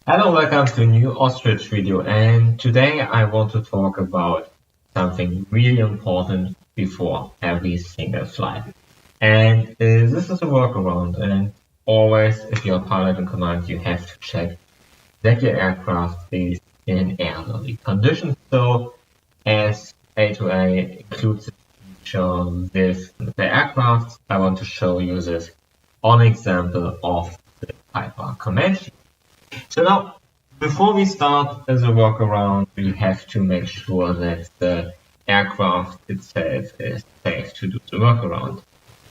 Hello, welcome to a new Ostrich video, and today I want to talk about something really important before every single flight. And this is a workaround, and always if you're a pilot in command you have to check that your aircraft is in airworthy conditions. So as A2A includes a feature with the aircraft, I want to show you this on example of the Piper Comanche. So now, before we start as a workaround, we have to make sure that the aircraft itself is safe to do the workaround.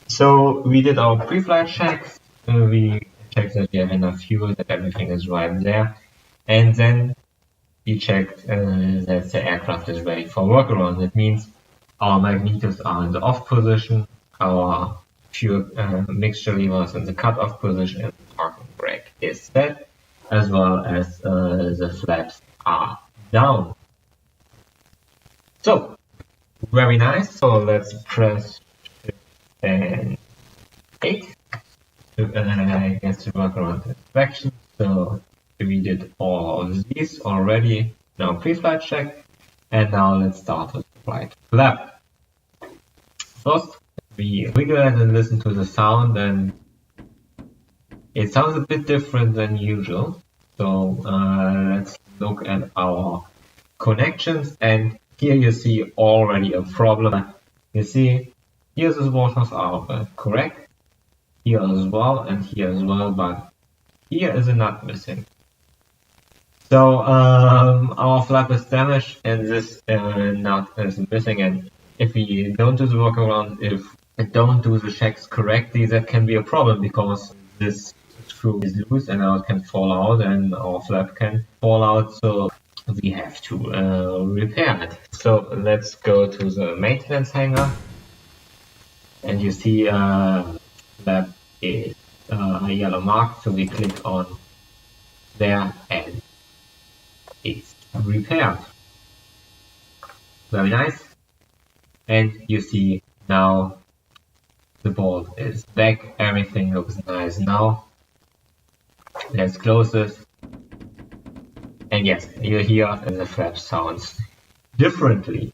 So we did our pre-flight checks, we checked that we have enough fuel, that everything is right there, and then we checked that the aircraft is ready for workaround. That means our magnetos are in the off position, our fuel mixture levers in the cut-off position, and the parking brake is set, as well as the flaps are down. So, very nice. So let's press Shift and 8 to get to work around the inspection. So we did all of these already. Now pre-flight check, and now let's start with the flight flap. First, we wiggle it and listen to the sound, and it sounds a bit different than usual. So let's look at our connections, and here you see already a problem. You see, here's the washers are correct, here as well, and here as well, but here is a nut missing. So our flap is damaged, and this nut is missing, and if we don't do the workaround, if we don't do the checks correctly, that can be a problem, because this screw is loose and now it can fall out and our flap can fall out, so we have to repair it. So let's go to the maintenance hangar, and you see flap is a yellow mark, so we click on there and it's repaired. Very nice. And you see now the bolt is back, everything looks nice now. Let's close this. And yes, you hear the flap sounds differently.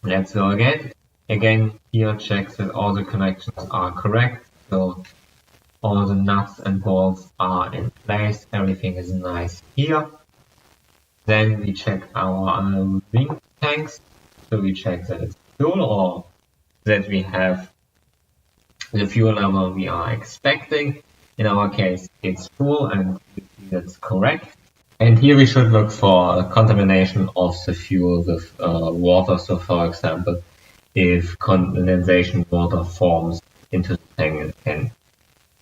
Let's go again. Again, here checks that all the connections are correct. So all the nuts and bolts are in place. Everything is nice here. Then we check our wing tanks. So we check that it's full, or that we have the fuel level we are expecting. In our case, it's full, and that's correct. And here we should look for contamination of the fuel with water. So for example, if condensation water forms into the tank and can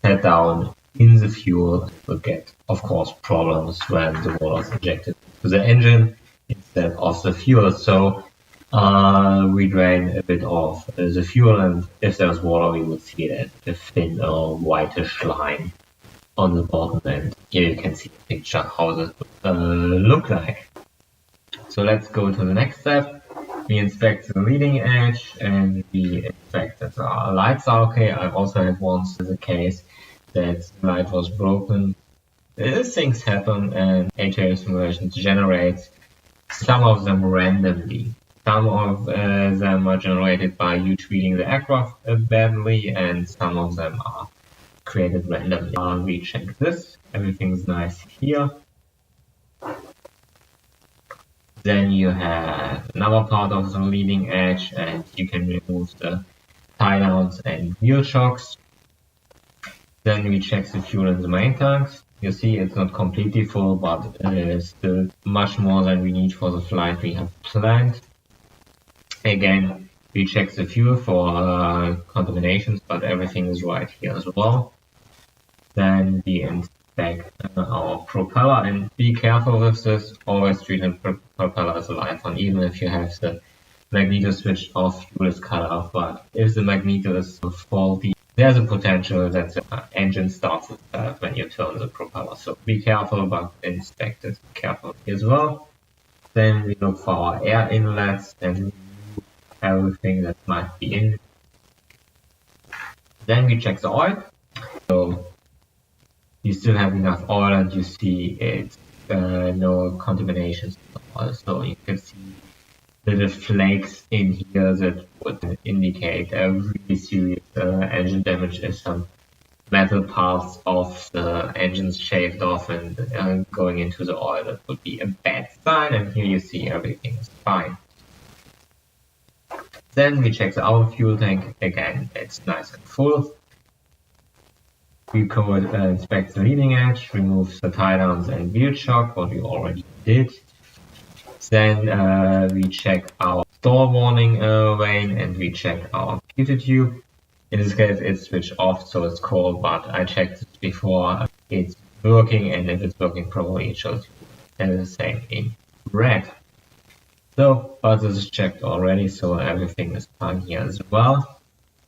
set down in the fuel, we'll get, of course, problems when the water is injected to the engine instead of the fuel. So we drain a bit of the fuel, and if there's water, we would see that a thin whitish line on the bottom, and here you can see a picture how this would look like. So let's go to the next step. We inspect the leading edge, and we inspect that our lights are okay. I also had once the case that the light was broken. Things happen, and A2A simulations generates some of them randomly. Some of them are generated by you treating the aircraft badly, and some of them are created randomly. We check this, everything's nice here. Then you have another part of the leading edge, and you can remove the tie downs and wheel shocks. Then we check the fuel in the main tanks. You see it's not completely full, but it's still much more than we need for the flight we have planned. Again, we check the fuel for contaminations, but everything is right here as well. Then we inspect our propeller, and be careful with this. Always treat the propeller as a live one, even if you have the magneto switched off, fuel is cut off. But if the magneto is faulty, there's a potential that the engine starts when you turn the propeller. So be careful, but inspect it carefully as well. Then we look for our air inlets and remove everything that might be in. Then we check the oil. So you still have enough oil and you see it's no contaminations at all. So you can see little flakes in here that would indicate a really serious engine damage if some metal parts of the engines shaved off and going into the oil. That would be a bad sign, and here you see everything is fine. Then we check our fuel tank. Again, it's nice and full. We could inspect the leading edge, remove the tie downs and wheel shock, what we already did. Then we check our stall warning vane and we check our computer tube. In this case, it's switched off, so it's cold, but I checked it before it's working, and if it's working properly, it shows the same in red. So, but this is checked already, so everything is fine here as well.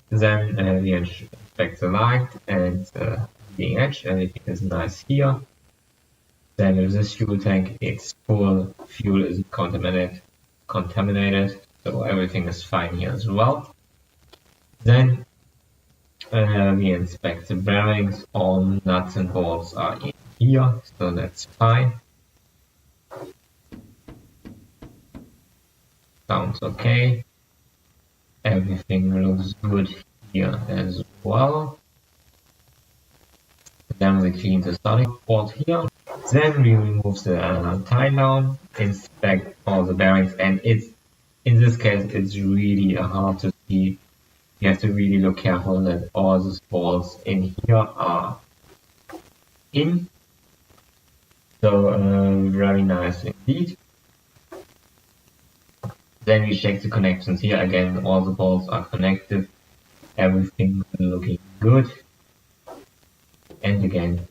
Then we inspect the light and the leading edge, everything is nice here. Then with this fuel tank, it's full, fuel isn't contaminated, so everything is fine here as well. Then we inspect the bearings, all nuts and bolts are in here, so that's fine. Sounds okay. Everything looks good here as well. Then we clean the starting port here. Then we remove the tie down, inspect all the bearings, and in this case it's really hard to see. You have to really look careful that all the balls in here are in. So very nice indeed. Then we check the connections here. Again, all the balls are connected. Everything looking good. And again,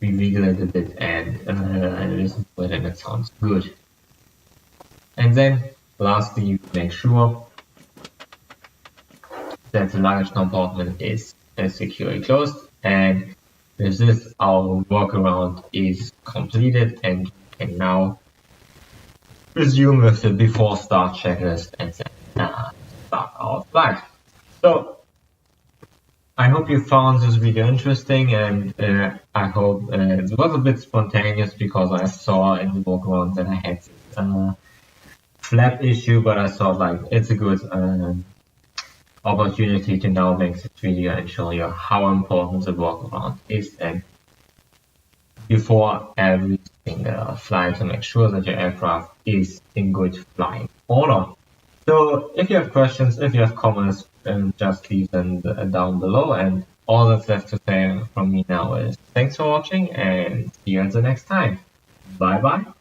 we wiggle it a bit and listen to it, and it sounds good. And then lastly, you make sure that the luggage compartment is securely closed, and with this our workaround is completed, and we can now resume with the before start checklist and then start our flight. So I hope you found this video interesting, and I hope it was a bit spontaneous because I saw in the workaround that I had flap issue, but I thought like it's a good opportunity to now make this video and show you how important the workaround is, and before every single flight to make sure that your aircraft is in good flying order. So if you have questions, if you have comments, just leave them down below, and all that's left to say from me now is thanks for watching and see you at the next time. Bye bye.